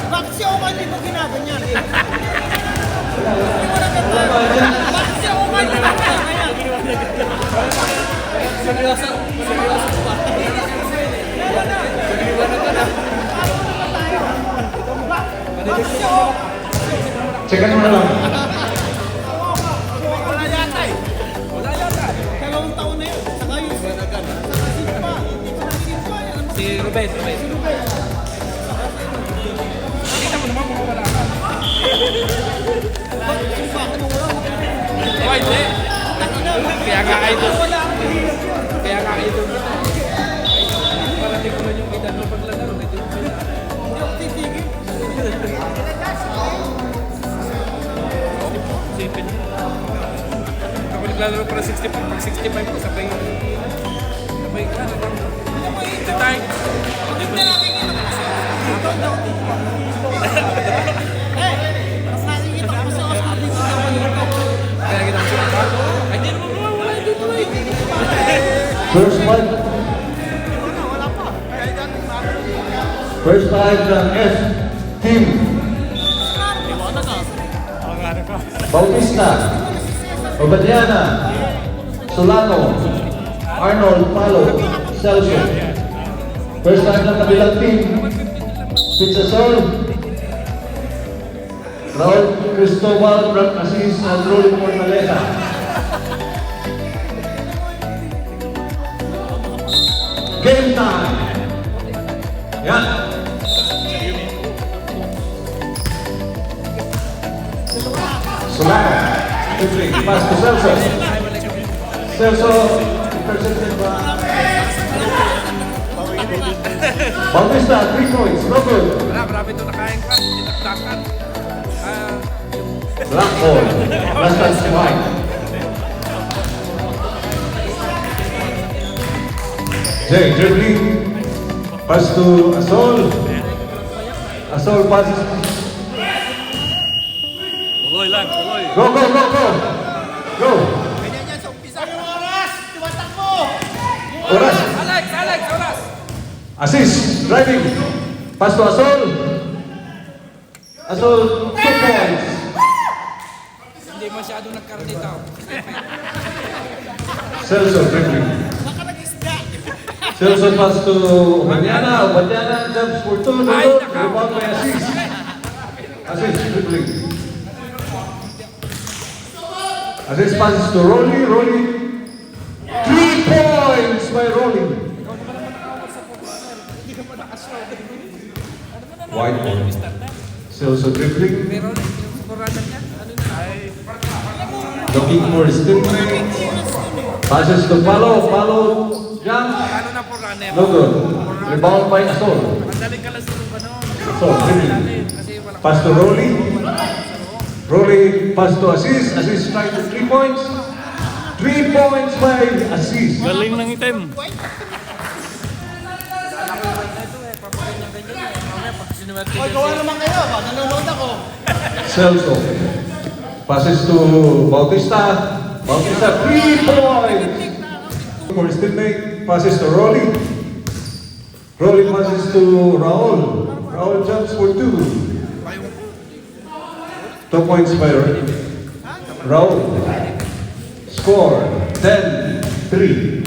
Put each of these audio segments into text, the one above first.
Bakit si Oman di mo ginaganyan? Bakit si Oman di mo ginaganyan? Seryoso. Cekan mo na lang. Wala yata eh. Dalawang taon na yun. Saka yun. Saka Silva. Si Ruben. Nakita mo naman kung wala ka. Oh, hindi. Kaya nga idol. Kaya nga idol kita. Parating ko lang yung edad mo paglalaro. Hindi ako titigil. Sipin. Ako naglalaro para 65. Pag 65 ko, sabay ka. The time. Hindi nakikita ko kasi. Mas nakikita ko sa Oscar dito sa Manila. Kaya kita mo siya. Ay, di naman wala dito eh. First five. Wala pa. Kaya dati First five ng F team. Bautista, Obadiana, Solano, Arnold, Palo, Celso. First five ng kabilang team. Pizza Sol, Raul Cristobal, Frank Asis, and Rolly Fortaleza. Game time! Yan! Solano, pass to Celso. Celso, intercepted by Bautista, 3 points, no good. Wala, marami ito nakain ka. Tinaktakan. Black ball, last touch to Mike. Jay, dribbling, pass to Asol. Asol passes. Tuloy lang, tuloy. Go, go, go, go! Go! ganyan yan sa umpisa. Ay, oras! Tumatak mo! Oras! Alex, oras! Assist, driving. Pass to Asol. Asol, 2 points. Hindi masyado nagkaroon dito. Celso, dribbling. Baka nag-isda. Celso pass to Obadiana. Obadiana jumps for 2. No good. Rebound by Assist. Assist, dribbling. Assist passes to Rolly. Rolly. 3 points by Rolly. White ball. Celso dribbling. Pero yung skorada niya, ano na? Looking for still. Passes to Palo. Palo jump. Ano na po runner? No good. Rebound by Asol. Madaling ka lang sa ano. So, dribbling. Kasi wala Pass to Rolly. Rolly pass to Assist. Assist trying to 3 points. 3 points by Assist. galing ng item. Oy, gawa naman kayo. Nanonood ako. Celso. Passes to Bautista. Bautista 3 points. For his teammate. Passes to Rolly. Rolly passes to Raul. Raul jumps for 2. 2 points by Raul. Score 10-3.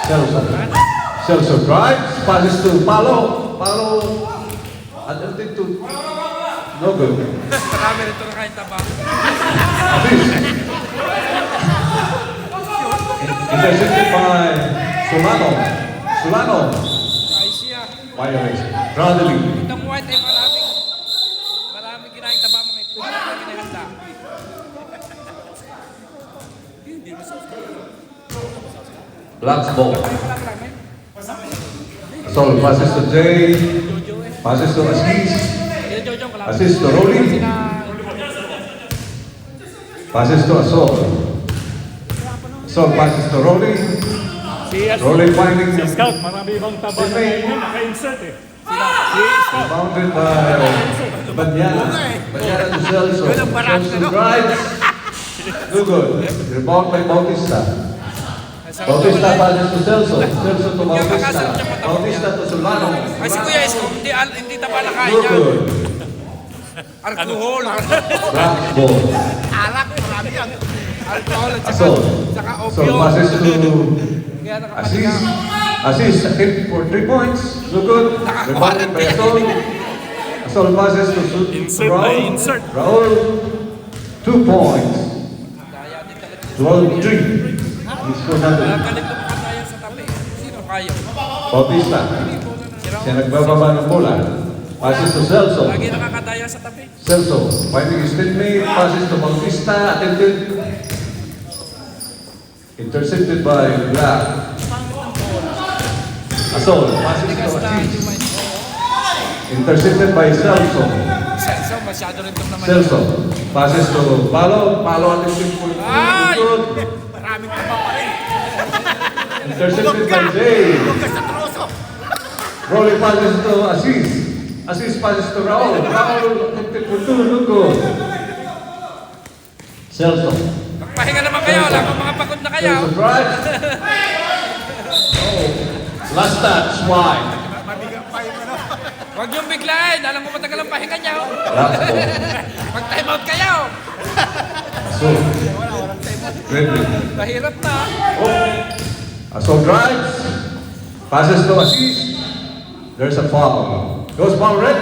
Celso. Celso drives, passes to Palo. Palo. Attempting to. No good. Marami rito na kahit taba. Assist. Intercepted by Solano. Solano. Ay siya. Violation. Bradley. Ito mo white ay maraming kinain taba mga ito. Maraming kinahanda. Black's ball. Sol passes to Jay. Passes to Assist. Assist to Rolly. Passes to Asol. Asol passes to Rolly. Rolly finding Si Scout, marami ibang taba na Teammate. yun, naka-insert eh. Bounded by Banyana. Banyana to Celso. Celso drives. No good. Rebound by Bautista. Bautista passes to Celso. Celso to Bautista. Bautista to Solano. Ay, si Kuya Esko, hindi tama na kaya niya. Good. Alcohol. Black ball. Alak, marami yan. Alcohol at saka, Asol. saka So opio. passes to Kaya nakapatiga. Aziz. Aziz hit for 3 points. Look good. Rebounded by Asol. Asol passes to Insert Raul. by insert. Raul. 2 points. 12-3. He scored nothing. Galing ko makataya sa tabi. Sino kaya? Bautista. Siya nagbababa ng bola. Passes to Celso. Lagi nakakataya sa tabi. Celso finding his teammate. Passes to Bautista. Attempted. Intercepted by Black. Asol. Passes to Aziz. Intercepted by Celso. So, masyado rin ito naman. Celso. Passes to Palo. Palo attempted for Ay! good. Maraming taba pa rin. Intercepted by Jay. Rolling passes to Aziz. Aziz passes to Raul. Raul attempted for 2. Look good. Celso. Magpahinga naman kayo. Wala kang mga pagod na kayo. Celso drives. Oh. Last touch. Wide. Huwag niyong biglayin. Alam mo matagal ang pahinga niya. oh. Last ball. Mag-time out kayo. So. Dribbling. Mahirap na. Asol drives. Passes to Aziz. There's a foul. Goes foul red.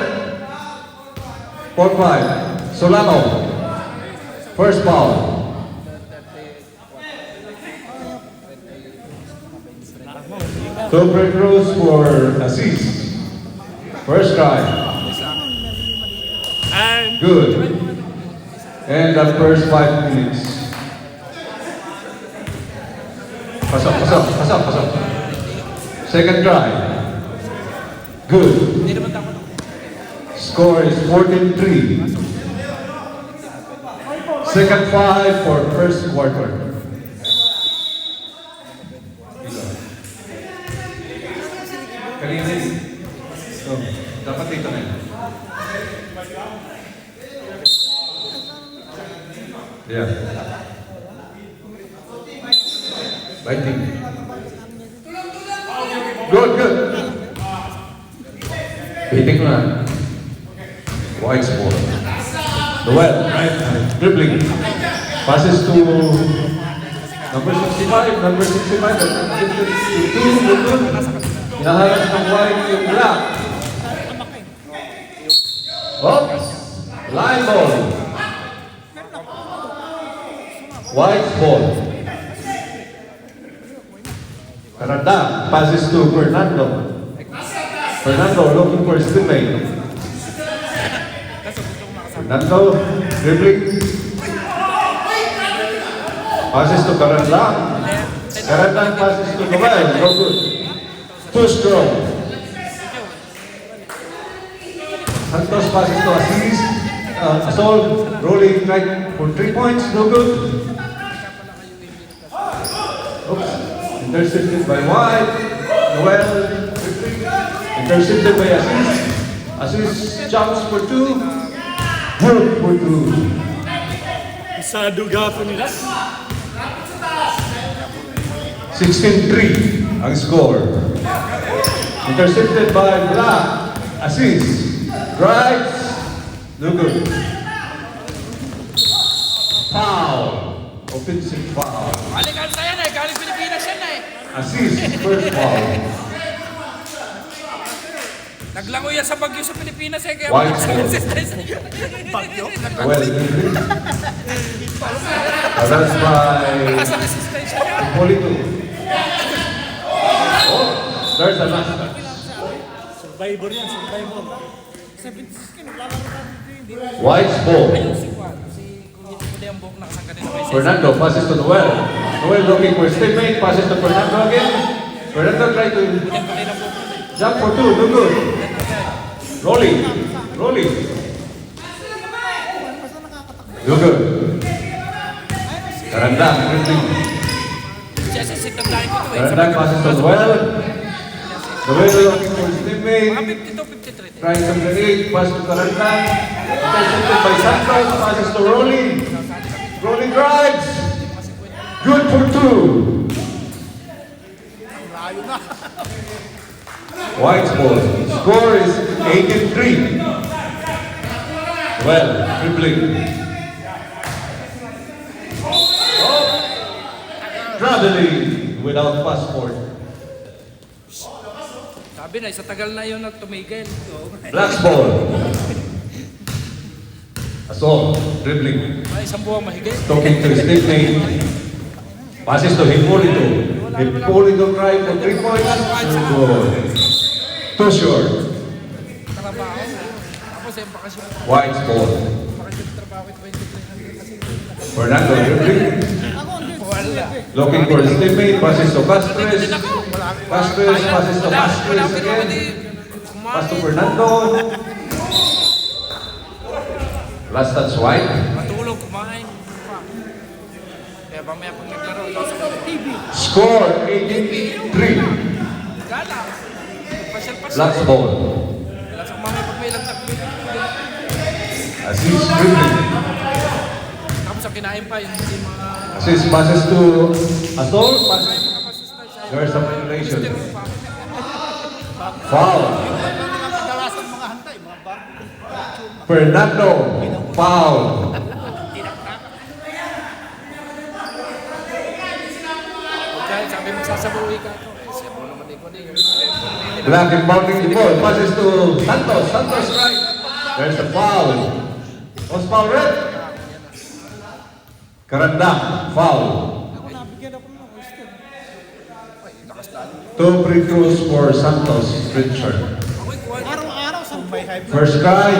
4-5. Solano. First foul. Two break rules for Aziz. First try. And Good. And the first 5 minutes. Pasok, pasok, pasok, pasok. Second try. Good. Hindi naman dapat. Score is 14-3. Second 5 for first quarter. Kanina yun. So, dapat dito na yun. Yeah. Lighting. Good, good. Hitting ko na. White ball. Noel, right? Dribbling. Passes to number 65, number 65. Good. Hinaharap ng white yung black. Oops. Line ball. White ball. Canada passes to Fernando. Fernando looking for his teammate. Fernando dribbling. Passes to Caranda. Caranda passes to Noel. No good. Too strong. Santos passes to Aziz. Asol rolling right for 3 points. No good. Oops. Intercepted by White. Noel. Intercepted by Aziz. Aziz jumps for 2. Good for 2. sa duga po nila. 16-3 ang score. Intercepted by Black. Aziz. Drives. No good. Foul. Offensive foul. Alikansa yan eh. Galing Pilipinas yan eh. Aziz, first foul. Naglango yan sa bagyo sa Pilipinas eh. Kaya White sa ball. consistency. Bagyo? Well, that's by Nasa resistensya niya. Polito. Oh, there's a last touch. Survivor yan, survivor. White's ball. Si Juan, si Kuya ang buhok nakasangka din na Fernando passes to Noel. Noel looking for his teammate, passes to Fernando again. Fernando tries to jump for 2, no good. Rolling, rolling. No good. Karandang, dribbling. Siya sa sitang dahil ko ito eh. Karandang passes to Noel. Noel looking for his Mga teammate. 52-53. Trying to create, pass to Karandang. Intercepted by Santos, passes to Rolling. Rolling drives. Good for 2. White's ball. Score is 83. Well, dribbling. Oh, traveling without passport. Sabi na, sa tagal na yun tumigil. Black's ball. Assault, dribbling. May isang buwang mahigit. Talking to his teammate. Passes to Hipólito. Hipólito try for 3 points. Good. Too short. Trabaho. Tapos yung bakasyon. White's ball. Bakasyon trabaho ko 23 kasi Fernando dribbling. wala. Looking for his teammate. Passes to Castres. Castres passes to Castres again. Pass to Fernando. Last touch White. Matulog, kumain. Kaya mamaya pag naglaro, nasa TV. Score 83. Gala. Pasyal-pasyal. Black's ball. Wala sa mamaya pag may lagtak. Assist dribbling. Tapos ang kinain pa, yung hindi mga... Assist passes to Assault. Passes. mga masistay siya. There's a violation. Gusto pa. Foul. Kadalasan mga hantay, mga bar. Fernando. Foul. Dahil sabi mo sasabuhi ka ito. Eh, siya mo naman ikaw din. Black inbounding the ball. Passes to Santos. Santos right. There's a foul. Was foul red? Karandang. Foul. Two free throws for Santos. Richard. Ako'y kuha niya. Araw-araw sa may high blood. First try.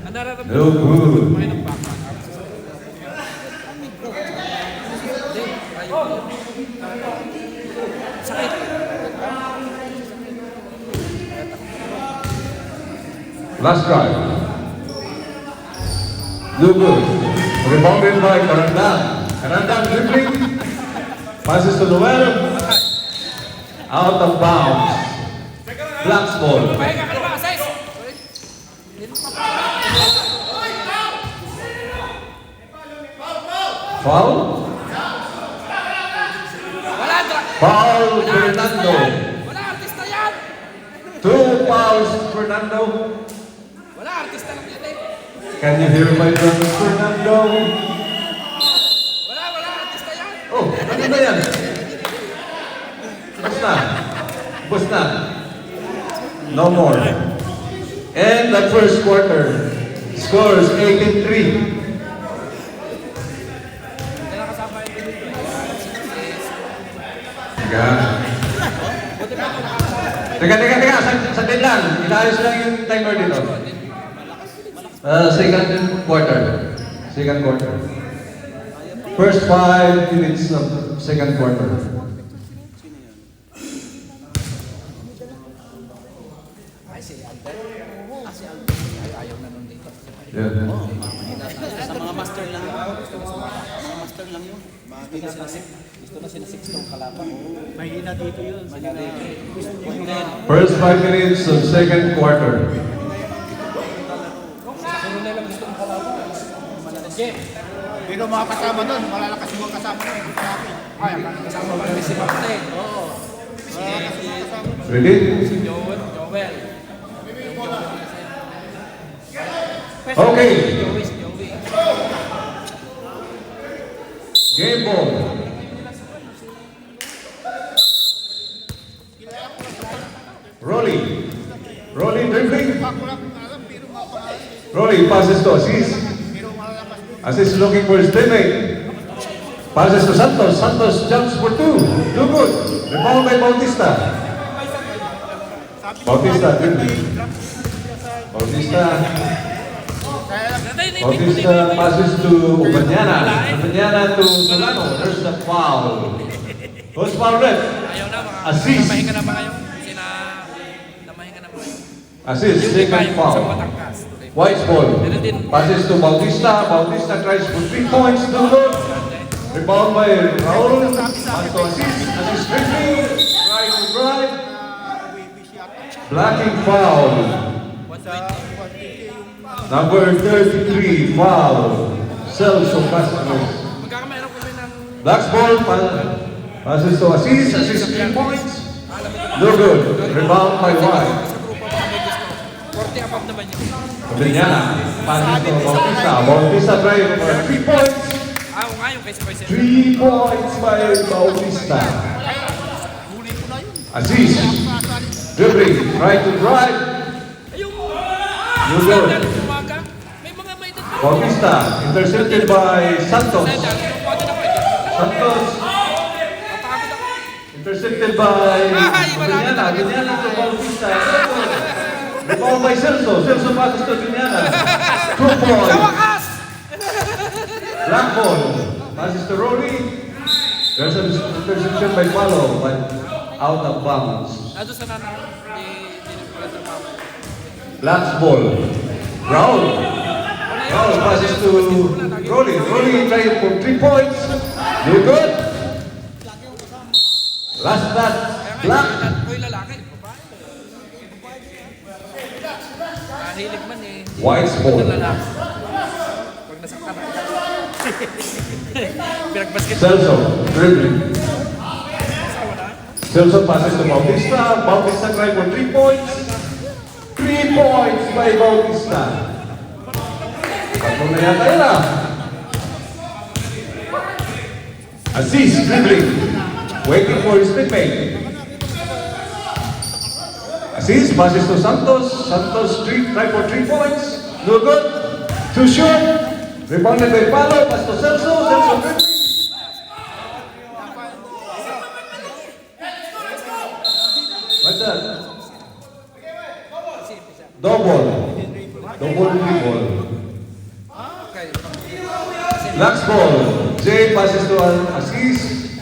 Ang nararamdaman No good. kumain ng baka. Hindi, ayaw. Sakit. Last try. No good. Rebounded by Karandang. Karandang dribbling. Passes to Noel. Out of bounds. Black's ball. Pahinga ka na ba, Sais? Foul. Wala, Foul Fernando. wala, artista yan. 2 fouls Fernando. Wala, artista lang yan eh. Can you hear my drum Fernando? Wala, artista yan. Oh, ano na yan? Basta. Basta. No more. And the first quarter scores 83. Hindi na kasama yung dito. Teka. Sandali lang. Inaayos lang yung timer dito. Second quarter. Second quarter. First 5 minutes of second quarter. Yeah. Sa mga master lang yun. Sa master lang yun. Gusto na sila 6 tong kalaban. Mahina dito yun. Mahina dito. First 5 minutes of second quarter. Pero mga kasama doon, malalakas mga kasama doon. Ay, kasama pa rin si Martin. Oo. Ready? Joel. Okay. Joey. Game ball. Rolly dribbling. Rolly passes to Aziz. Aziz looking for his teammate. Passes to Santos. Santos jumps for 2. No good. Rebound by Bautista. Bautista dribbling. Bautista passes to Ubanyana. Ubanyana to Solano. There's the foul. Who's foul red? Ayaw na, mga Assist. namahinga na ba kayo? Namahinga na ba kayo? Assist, second Sa foul. matangkas. White's ball. Passes to Bautista. Bautista tries for 3 points. No good. Rebound by Raul. Pass to Assist. Assist dribbling. Try to drive. Blocking foul. 120. Number 33, foul. Celso Castro. Magkakamayroon kami ng... Black's ball. Passes to Aziz. Aziz 3 points. No good. Rebound by White. Sa grupo, baka may gusto. 40 above naman yun. Vinyana. Passes to Bautista. Bautista drive for 3 points. Oo nga, yung kaysa 3 points by Bautista. Huli ko na yun. Aziz. Dribbling. Try to drive. Ayun! No good. Umaga. May mga may dito. Bautista. Intercepted by Santos. Sendal, kinukuha din ako ito. Santos. Matagod ako. Intercepted by Vinyana. Vinyana to Bautista. Rebound by Celso. Celso passes to Vinyana. 2 points. Wakas! Black ball. Passes to Rolly. There's an interception by Palo, but out of bounds. Ado sa nana. Hindi nagpala trabaho. Black ball. Raul. Raul passes to Rolly. Rolly trying for 3 points. No good. Last that. Black. Ko yung lalaki. Babae. Nahilig man eh. White's ball. Yung lalaki. Huwag nasaktan ako. Pinagbasket. Celso. Dribbling. Celso passes to Bautista. Bautista trying for 3 points. 3 points by Bautista. Tatlo na yata yun ah. Aziz dribbling. Waiting for his teammate. Aziz passes to Santos. Santos try for 3 points. No good. Too short. Rebounded by Palo. Pass to Celso. Celso dribbling. What's that? Double. Double dribble. Okay. Last ball. Jay passes to Aziz.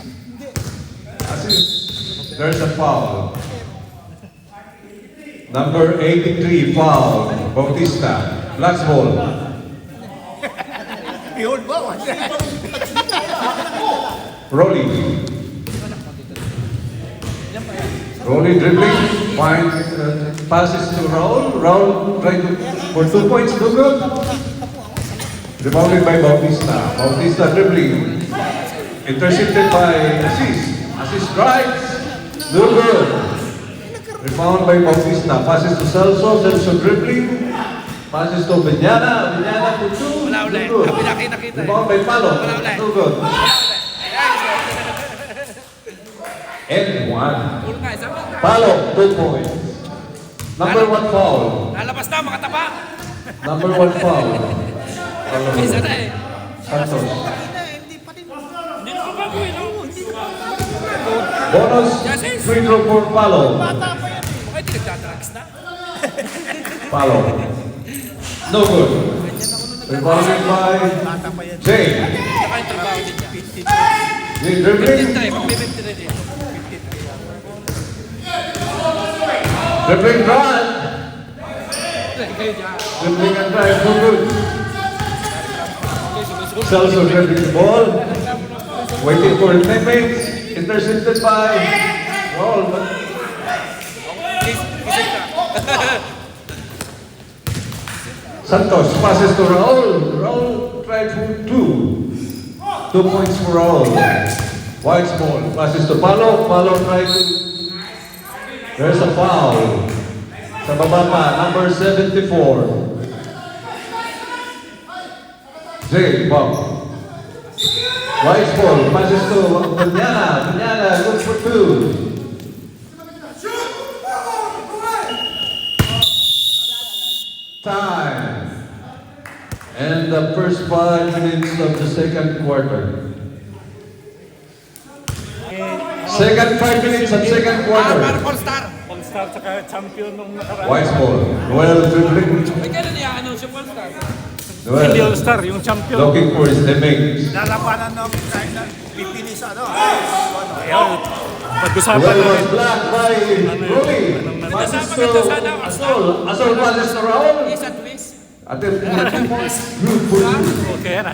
Aziz. There's a foul. Number 83, foul. Bautista. Last ball. Rolling. Rolling dribbling. Passes to Raul. Raul trying to for 2 points. No good. Rebounded by Bautista. Bautista dribbling. Intercepted by Aziz. Aziz drives. No good. Rebound by Bautista. Passes to Celso. Celso dribbling. Passes to Vinyana. Vinyana to 2. Wala ulit. No good. Kami nakita-kita eh. Rebound by Palo. Wala ulit. No good. And 1. Ulo nga, isa ba? Palo, 2 points. Number 1 foul. Lalabas na, makataba. Number 1 foul. Isa na eh. Santos. Hindi na bago eh, no? Bonus free throw for Palo. Bakit hindi nagdadrugs na? Palo. No good. Rebounded by Jay. Saka yung trabaho din niya. Jay dribbling. 53, mag-53 din. Dribbling drive. Kayo dyan. Dribbling and drive. No good. Okay, sumusugod. Celso dribbling the ball. Waiting for his teammates. Intercepted by Raul. Kisig ka. Santos passes to Raul. Raul tried for 2. 2 points for Raul. White's ball. Passes to Palo. Palo tried to... There's a foul. Sa baba pa, number 74. Jay, Bob. White's ball. Passes to Vinyana. Vinyana, good for 2. Time. And the first 5 minutes of the second quarter. Second 5 minutes of second Para quarter. all-star. All-star tsaka champion nung nakaraan. White's ball. Noel dribbling. Ay, kailan niya announce yung all-star? Hindi Noel all-star, yung champion. looking for his teammates. Lalapanan ng kahit na pipili sa ano. Ayun, pag-usapan Noel was natin. blocked by Rui. Passes to Asol. Asol passes to Raul. Is at least. Attempting the 2 points. Good for 2. Okay na.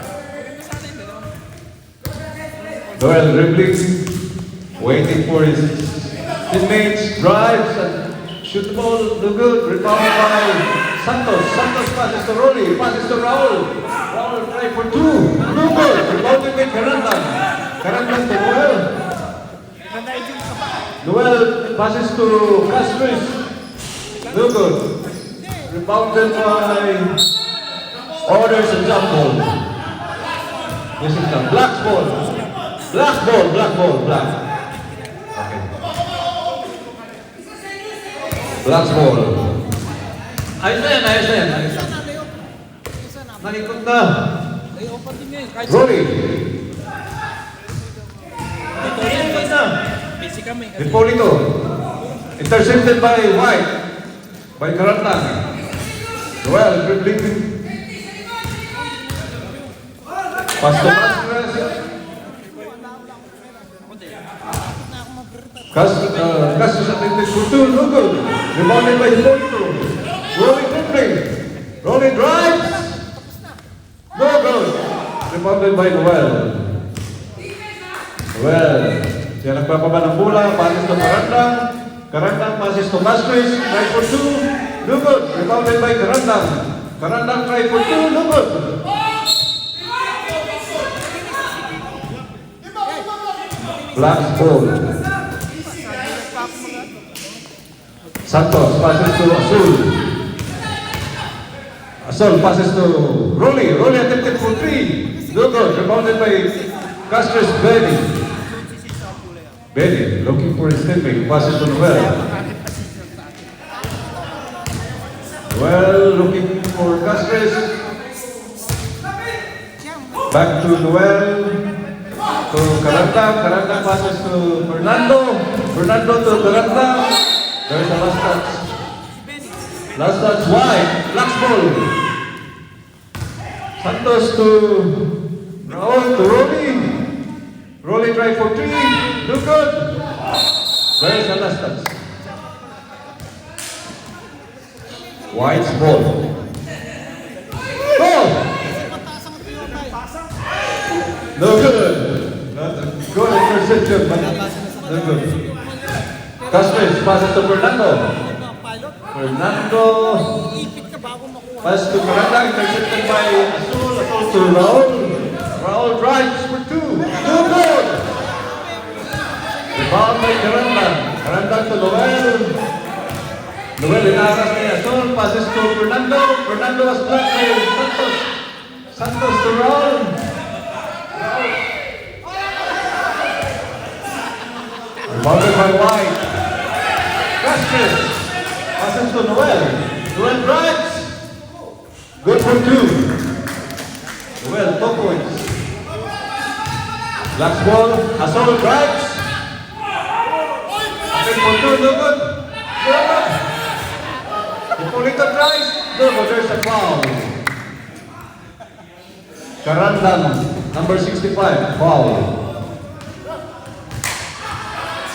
Noel dribbling. Waiting for his teammates. Drives and shoot the ball. No good. Rebound by Santos. Santos passes to Rolly. Passes to Raul. Raul try for 2. No good. Rebounded by Carandan. Carandan to Noel. Noel passes to Castris. No good. Rebounded by orders and jump ball. This is the black ball. Black ball, black ball, black. Okay. Black ball. Ayos na yan, ayos na yan. Ayos na. Nalikot na. Rory. Nalikot na. Busy kami. Hipolito. Intercepted by White. By Karantang. Noel, dribbling. Pass to Castris attempted for two, no good. Rebounded by Hipolito. Rolling dribbling. Rolling drives. No good. Rebounded by Noel. Noel. Siya nagpapaba ng bola. Passes to Karantang. Karantang passes to Castris. Try for two. No good. Rebounded by Karantang. Karantang try for two. No good. Black ball. Santos passes to Azul. Azul passes to Rolly. Rolly attempted for three. No good. Rebounded by Castris Benny. Benny looking for his teammate. Passes to Noel. Noel looking for Castris. Back to Noel. To Karantang. Karantang passes to Fernando. Fernando to Karantang. There's a last touch. Last touch wide. Last ball. Santos to Raul to Rolly. Rolly try for three. No good. There's a last touch. White's ball. Goal. No good. Not a good interception, but no good. Castris passes to Fernando. Fernando pass to Karantang, intercepted by Azul. Azul to Raul. Raul drives for two. No good. Rebound by Karantang. Karantang to Noel. Noel inaras ni Azul. Passes to Fernando. Fernando was blocked by Santos. Santos to Raul. Rebounded by White. Castris passes to Noel. Noel drives. Good for two. Noel, 2 points. Last ball. Azul drives. Good for two. No good. No good. Hipolito tries. No good. There's a foul. Karantang, number 65, foul.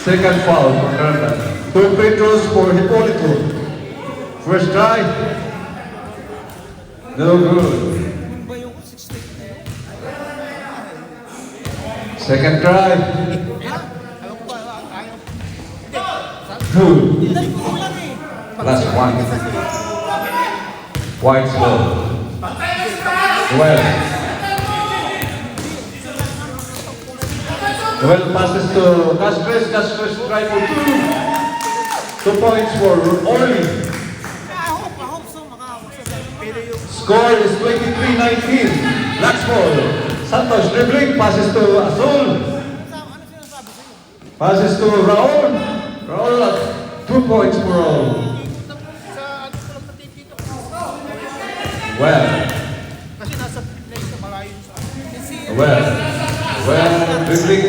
Second foul for Karantang. 2 free throws for Hipolito. First try. No good. Second try. Good. Last one. White's ball. Well. Noel passes to Castris. Castris try for two. 2 points for Orly. Score is 23-19. Last ball. Santos dribbling. Passes to Azul. Passes to Raul. Raul 2 points for Raul. Well. Well, dribbling.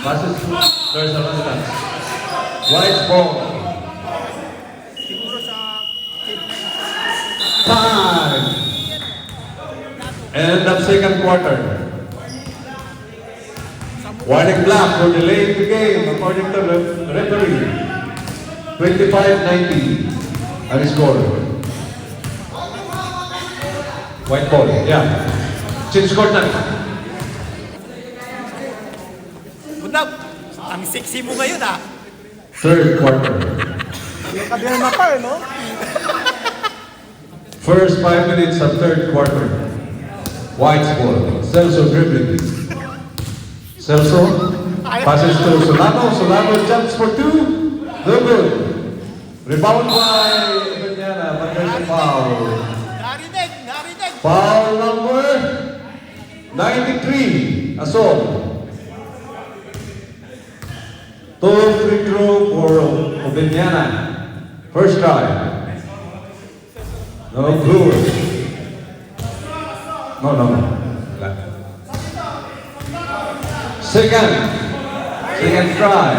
Passes to, there's a last chance. White ball. Time. End of second quarter. Warning black for delaying the game according to the referee. 25-19. And score. White ball, yeah. Change score na. Bundag, ang sexy mo ngayon ah. Third quarter. Kabirma pa eh, no? First 5 minutes of third quarter. White's ball. Celso dribbling. Celso. Passes to Solano. Solano jumps for two. No good. Rebound by Viñana, but there's a foul. Narinig! Foul number 93. Assault. Two free throw for Viñana. First try. No good. No. Second try.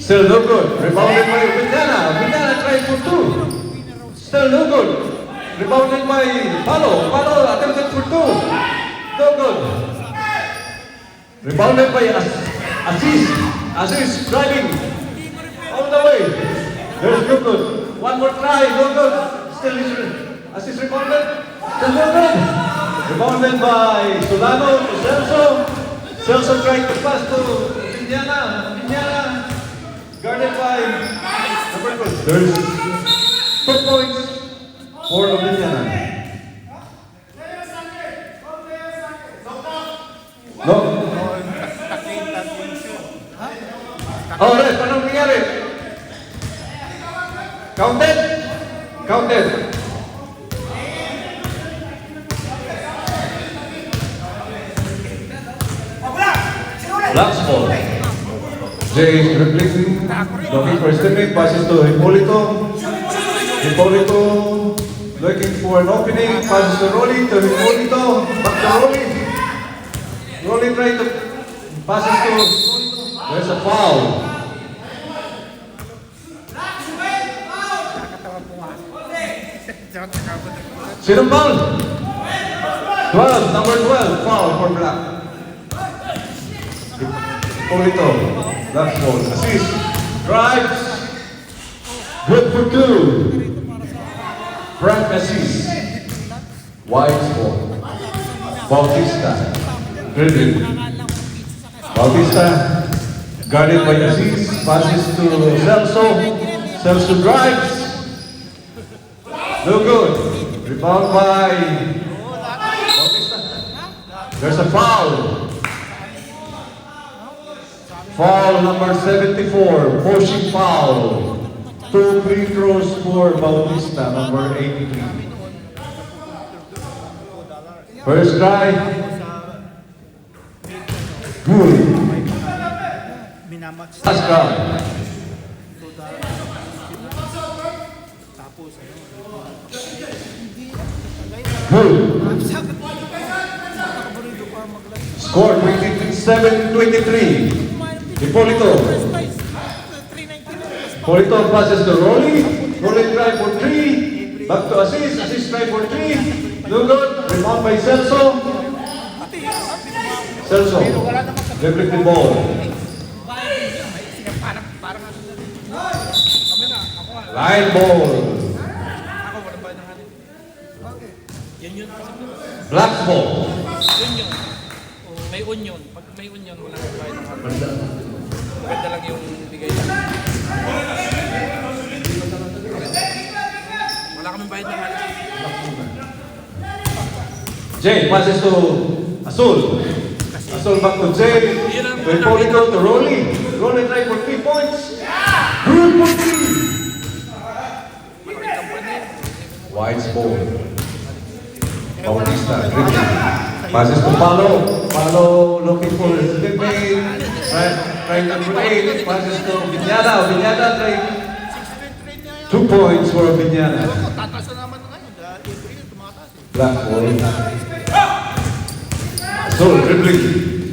Still no good. Rebounded by Viñana. Viñana tried for two. Still no good. Rebounded by Palo. Palo attempted for two. No good. Rebounded by Aziz. Aziz driving all the way. There's no good. One more try. No good. Still is Aziz rebounded. Still no good. Rebounded by Solano to Celso. Celso tried to pass to Viñana. Viñana guarded by number 2. There's 2 points for Viñana. No. Alright, anong nangyari? Counted? Counted. Last ball. Jay is dribbling, looking for his teammate, passes to Hipólito. Hipólito looking for an opening, passes to Rolly, Hipólito, back to Rolly. Rolly trying to passes to Hipólito. There's a foul. Sinong foul? 12, number 12, foul for Black. Hipólito, last ball, assist, drives, good for two. Frank assist, wide ball. Bautista, dribbling. Bautista, guarded by Aziz, passes to Celso. Celso drives. No good. Rebound by Bautista. There's a foul. Foul number 74, pushing foul. 2 free throws for Bautista, number 83. First try. Good. Last try. Good. Score 27-23. Hipólito. Hipólito passes to Rolly. Rolly try for 3. Back to Aziz. Aziz try for 3. No good. Rebound by Celso. Celso. Dribbling the ball. Line ball. Black ball. May union. Pag may union, wala nang bayad ng halaga. Maganda lang yung bigay lang. Wala kaming bayad ng halaga. Jay passes to Azul. Azul back to Jay. To Hipólito to Rolly. Rolly try for 3 points. Good for 3. Wide ball. Bautista dribbling. Passes to Palo. Palo looking for his teammate. Trying number 8. Passes to Viñana. Viñana trying 2 points for Viñana. Black ball. So dribbling.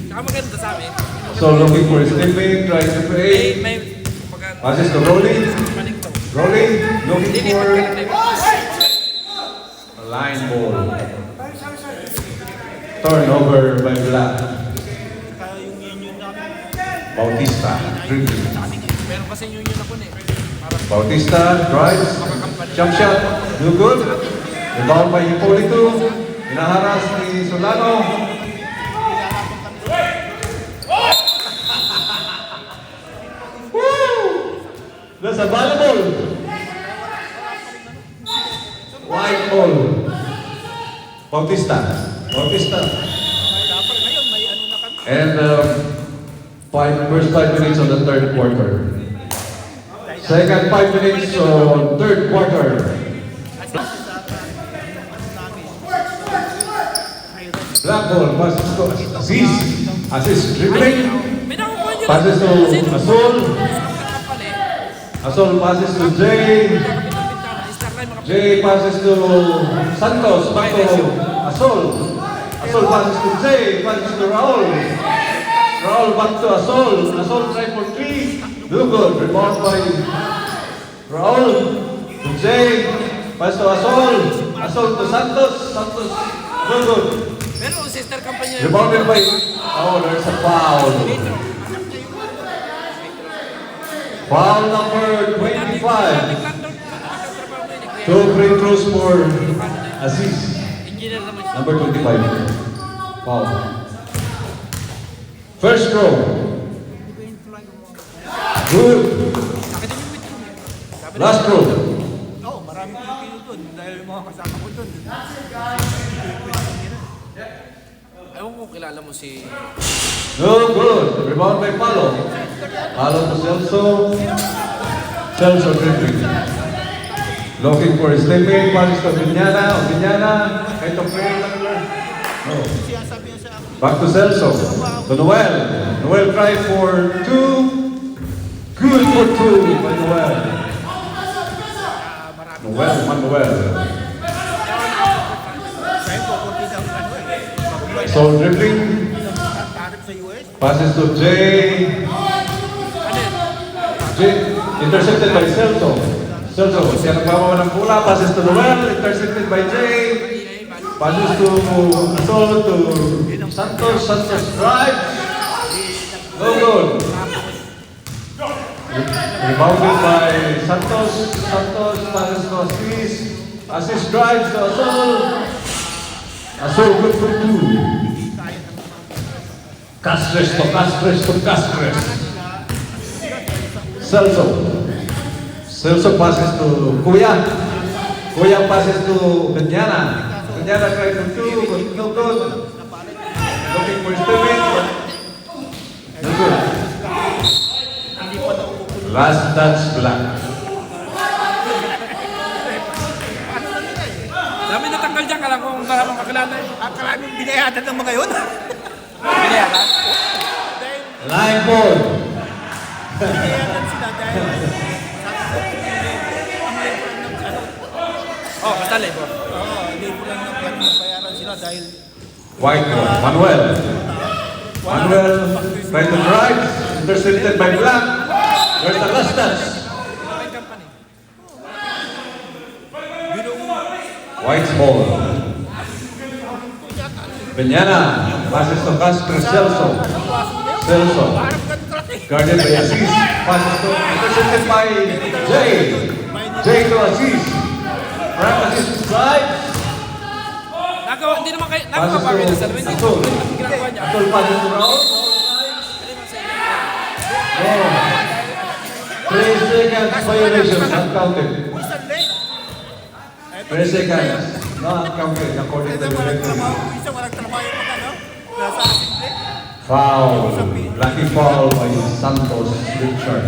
Saka maganda sa amin. So looking for his teammate. Trying number 8. May Passes to Rolly. panikto. Rolly looking Lilipat for ka lang tayo. a line ball. Turnover by Black. Bautista dribbling. Meron kasi union ako eh. Parang Bautista drives. Jump shot. No good. Rebound by Hipólito. Hinaharas ni Solano. Woo! That's a volleyball. White ball. Bautista. Bautista. And First 5 minutes on the third quarter. Second 5 minutes on third quarter. Black ball passes to Aziz. Aziz dribbling. Passes to Azul. Azul passes to Jay. Jay passes to Santos. Back to Azul. Azul passes to Jay. Passes to Raul. Raul back to Azul. Azul try for 3. No good. Rebound by Raul. To Jay. Pass to Azul. Azul to Santos. Santos. No good. Pero sister company Rebounded by... Oh, there's a foul. Foul number 25. Two free throws for Aziz. engineer naman siya. Number 25. Foul. First throw. Good. Last throw. Oo, maraming Pilipino doon dahil yung mga kasama ko doon. Ewan ko kilala mo si... No good. Rebound by Palo. Palo to Celso. Celso dribbling. Looking for his teammate. Passes to Viñana. Viñana. Ito player lang lang. No. Back to Celso. To Noel. Noel try for 2. Good for 2 by Noel. Manuel. So dribbling. Passes to Jay. Jay. Intercepted by Celso. Celso. Siya nagmamawa ng bola. Passes to Noel. Intercepted by Jay. Passes to Azul to Santos. Santos drive. No good. Rebounded by Santos. Santos passes to Aziz. Aziz drives to Azul. Azul good for 2. Castres to Castres to Castres. Celso. Celso passes to Kuya. Kuya passes to Viñana. Viñana tries for 2, but no good. Looking for his teammate, but no good. Last touch black. Dami natanggal dyan, kala ko para makakilala eh. Maraming binayatan ng mga yun. Binayara? Line ball. Binayatan sila dahil Oh, basta labor. libo lang ng bayaran sila dahil White ball. Manuel. Manuel try to drive. Intercepted by Black. There's the last touch. White ball. Viñana passes to Castro. Celso. Celso. Guarded by Aziz. Passes to intercepted by Jay. Jay to Aziz. Frank Aziz drive. Nagawa, hindi naman kayo, nagawa Passes pa kayo to sa salwin. Hindi Azul. ginagawa niya. Azul passes to Raul. No. 3 seconds violation uncounted. 3 seconds. Not uncounted according to the referee. isa walang trabaho yung mga no? Nasa asimple. Foul. Lucky foul by Santos Richard.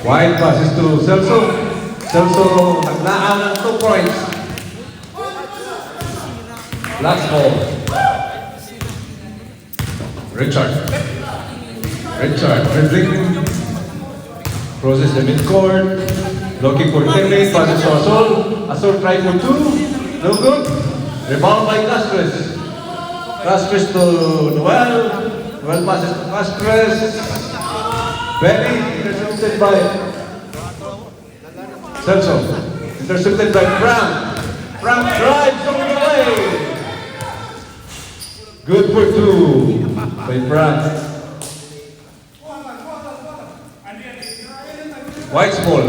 White passes to Celso. Celso naglaan ng 2 points. Last ball. Richard dribbling. Crosses the midcourt. Looking for teammate. Passes to Azul. Azul try for 2. No good. Rebound by Castres. Castres to Noel. Noel passes to Castres. Benny intercepted by Celso. Intercepted by Frank. Frank drives over the way. Good for 2 by Frank. White ball.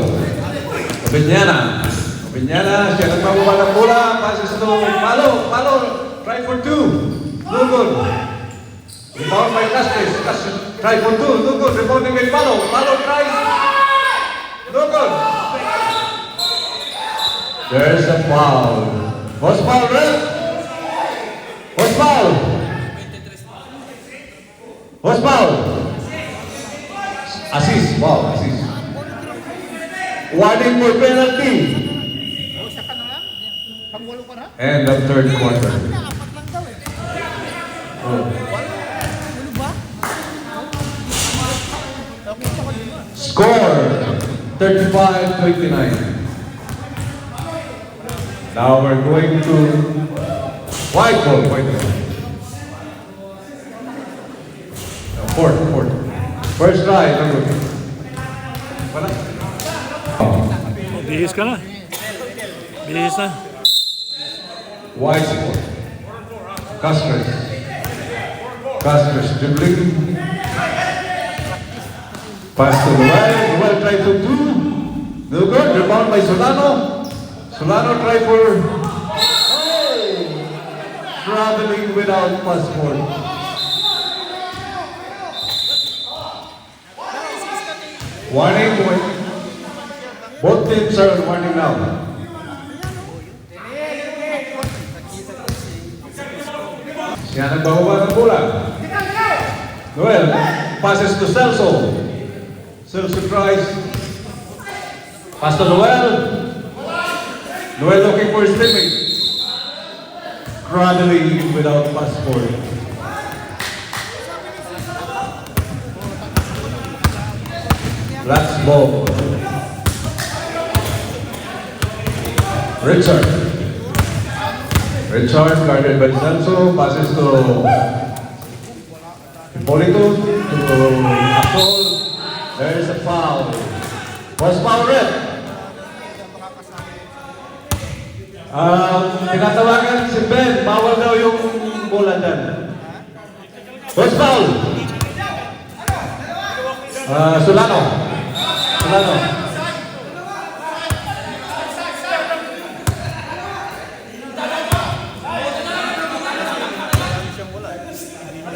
Viñana. Viñana, siya nagmamuha ng bola. Passes to Palo. Palo, try for 2. No good. Rebound by Castres. Castres try for 2. No good. Rebounding by Palo. Palo tries. No good. There's a foul. What's foul, ref? What's foul? What's foul? Assist. Wow, assist. Warning for penalty. End of third quarter. Oh. Score 35-29. Now we're going to white ball. Fourth. First try, number 2. Wala. Bihis ka na. Bihis na. White ball. Casters dribbling. Pass to Noel. Noel try to do. No good. Rebound by Solano. Solano try for. Oh! Traveling without passport. Warning. Both teams are on warning now. Siya nagbawa ng bola. Noel passes to Celso. Celso tries. Pass to Noel. Noel looking for his teammate. Traveling without passport. Last ball. Richard guarded by Celso, passes to Hipólito to Asol. There is a foul. What's foul, ref? Tinatawagan si Ben, bawal daw yung bola dyan. What's foul? Solano.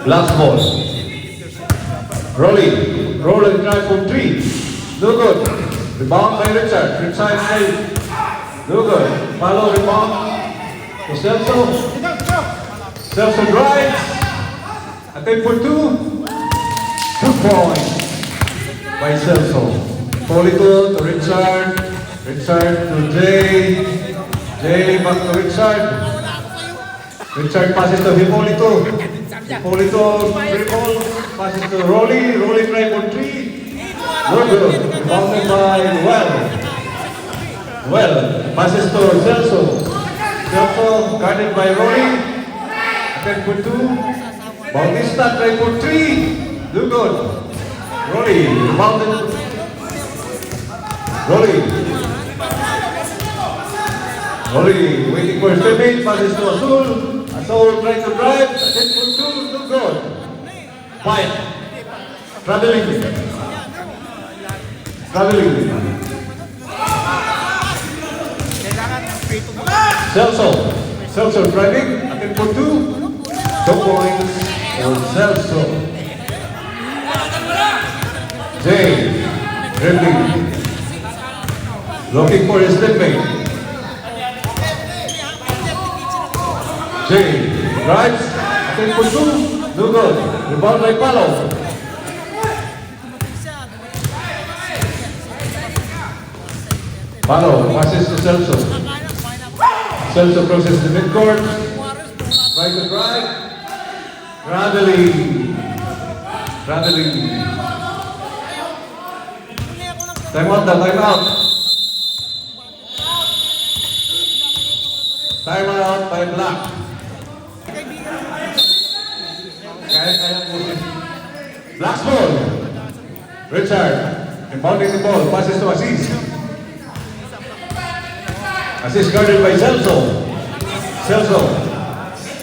Last ball. Rolling try for 3. No good. Rebound by Richard. Richard play. No good. Follow rebound to Celso. Celso drives. Attempt for 2. 2 points by Celso. Hipólito to Richard. Richard to Jay. Jay back to Richard. Richard passes to Hipólito. Hipólito dribble, passes to Rolly try for 3. No good. Bounded by Well, passes to Celso. Celso guarded by Rolly. Attempt for 2. Bautista try for 3. No good. Rolly rebounded. Rolly waiting for his teammate, passes to Azul. Azul trying to drive, attempt for 2, no good. Quiet. Traveling. Celso driving, attempt for 2. 2 points for Celso. Jay dribbling. Looking for his teammate. Jay drives, attempt for 2, no good. Rebound by Palo. Palo passes to Celso. Celso crosses the midcourt. Try to drive. Traveling. Time out. Time out by Black. Black's ball. Richard inbounding the ball, passes to Aziz. Aziz guarded by Celso.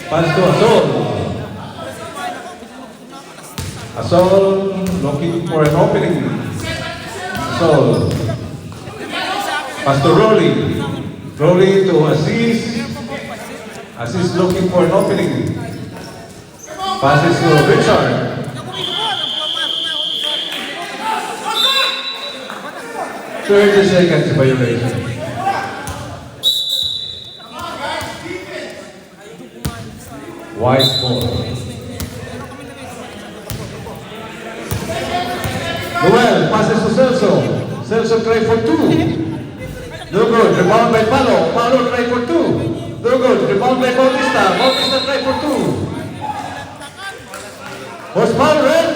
Pass to Asol looking for an opening. Pass to Rolly to Aziz looking for an opening. Passes to Richard. 30 seconds violation. White ball. Noel passes to Celso. Celso try for 2. No good. Rebound by Palo. Palo try for 2. No good. Rebound by Bautista. Bautista try for 2. Was foul red?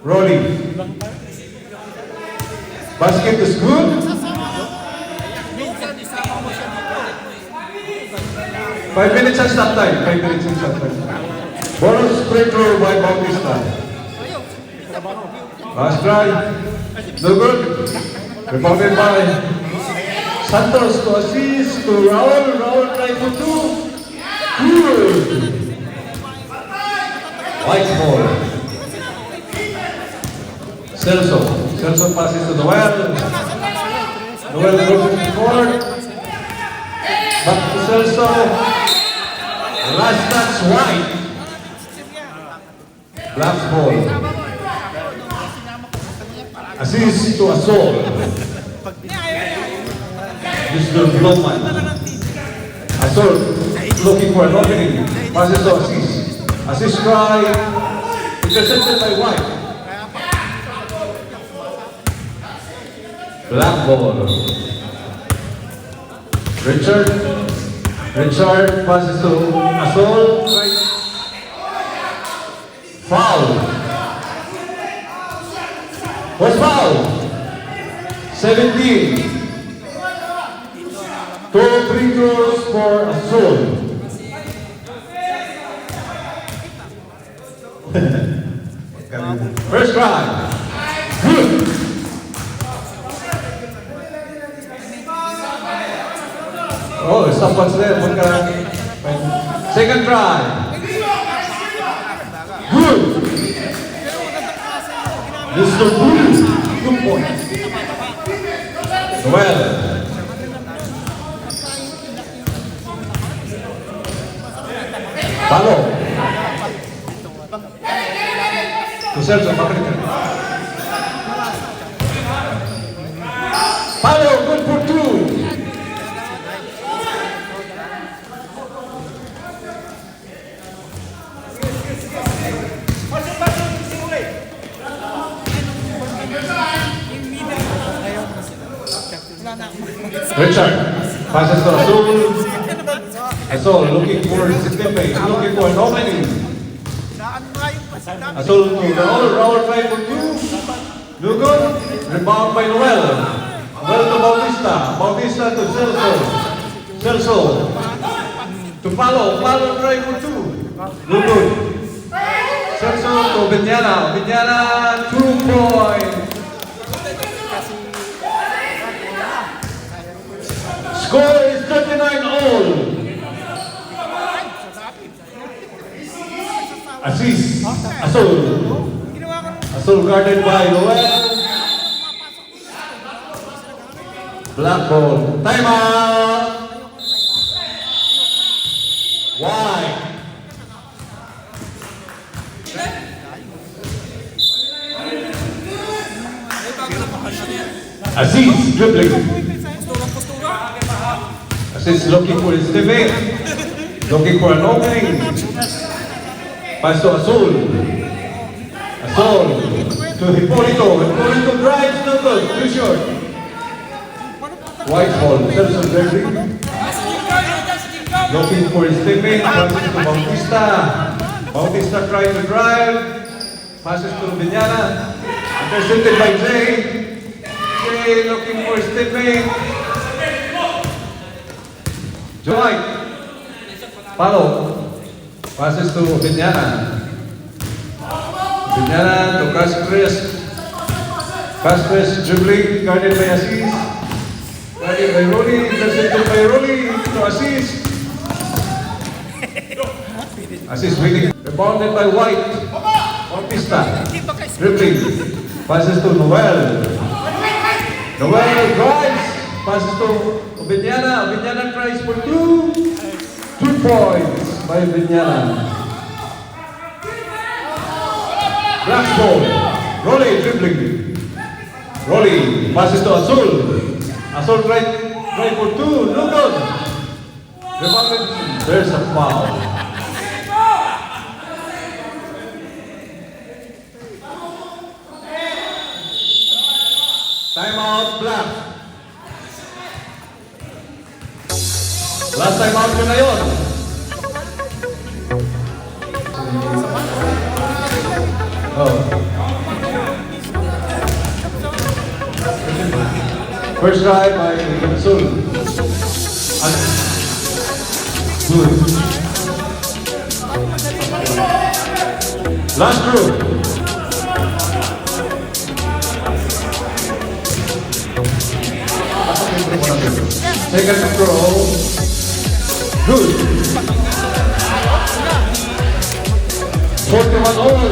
Rolling. Basket is good. 5 minutes and stop time. 5 minutes and stop time. Bonus free throw by Bautista. Last try. No good. Rebounded by Santos to assist to Raul. Raul try for 2. Good. White ball. Celso. Celso passes to Noel. Noel goes forward. Back to Celso. Last touch White. Black ball. Assist to Asol. Mr. Blowman. Asol looking for an opening. Passes to Assist. Assist try. Intercepted by White. Black ball. Richard passes to Asol. Right. Foul. Was foul. 17. 2 free throws for Asol. First try. Good. Oh, someone's there. Second try. Good. Mr. Blue. 2 points. Well. Palo. To Celso, pabalikan. Palo, good for 2. Richard passes to Asol. Asol looking for his teammate, looking for an opening. Asol to Raul try for 2. No good. Rebound by Noel. Noel to Bautista. Bautista to Celso. Celso to Palo. Palo try for 2. No good. Celso to Viñana. Viñana 2 points. Score is 39-all. Assist. Asol. Asol guarded by Noel. Black ball. Timeout. White. Assist dribbling. Assist looking for his teammate. Looking for an opening. Pass to Asol. Asol to Hipólito. Hipólito drives, no good. Too short. White ball. Celso dribbling. Looking for his teammate. Passes to Bautista. Bautista trying to drive. Passes to Viñana. Intercepted by Jay. Jay looking for his teammate. Joy. Palo. Passes to Viñana. Viñana to Castres. Castres dribbling, guarded by Assis. Guarded by Rolly, intercepted by Rolly to Assis. Assis winning. Rebounded by White. Bautista. Dribbling. Passes to Noel. Noel drives. Passes to Viñana. Viñana tries for 2. 2 points by Viñana. Black ball. Rolly dribbling. Rolly passes to Asol. Asol try for 2. No good. Rebounded. There's a foul. Last time out nyo na yun. Oh. First try by Sul. Good. Last group. Second throw. Good. 41 all.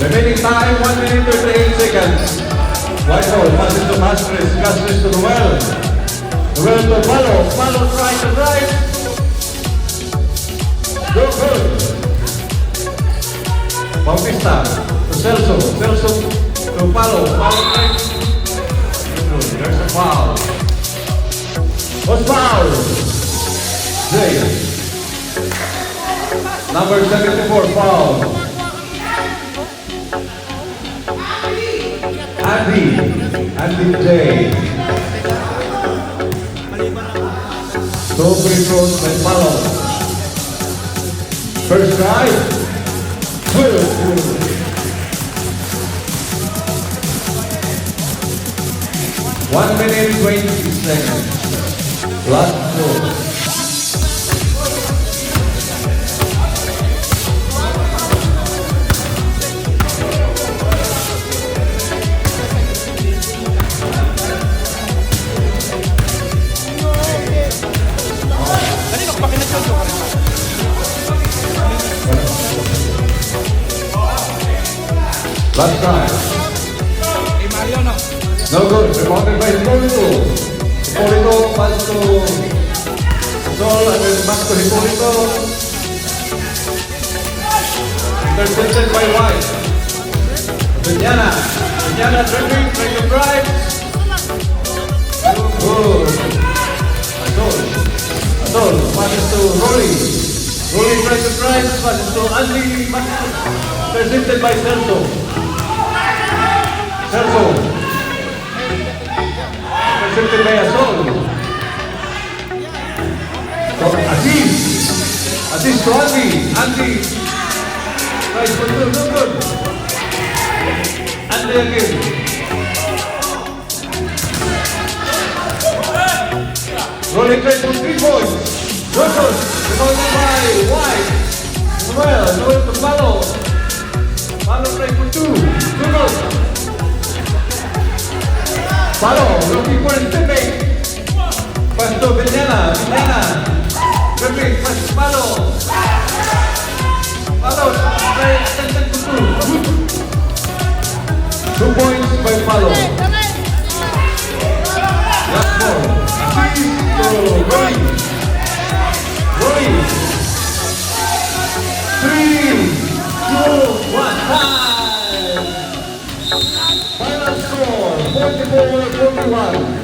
Remaining time 1 minute 38 seconds. White ball passes to Mastres. Mastres to Noel. Noel to Palo. Palo tries to right. Go good. Bautista to Celso. Celso to Palo. Palo right. Good. There's a foul. What's foul? Jay. Number 74 foul. Andy J. Two free throws by Palo. First try. Good. 1 minute 20 seconds. Last throw. Last try. Kay Mario, no? No good. Rebounded by Hipólito. Hipólito pass to Sol and then back to Hipólito. Intercepted by White. Viñana. Viñana dribbling, trying to drive. Good. Adol passes to Rolly. Rolly tries to drive, passes to Andy. Intercepted by Celso. Celso. Intercepted by Asol. So, Aziz to Andy. Andy tries for two, no good. Andy again. Rolling tries for 3 points. No good. Rebounded by White. Noel to Palo. Palo tries for 2. No good. Palo looking for his teammate. Pass to Viñana. Dribbling, pass to Palo. Palo tries to 2. 2 points by Palo. Last ball. Roy. 3, 2, 1, time. Final score, 44-41.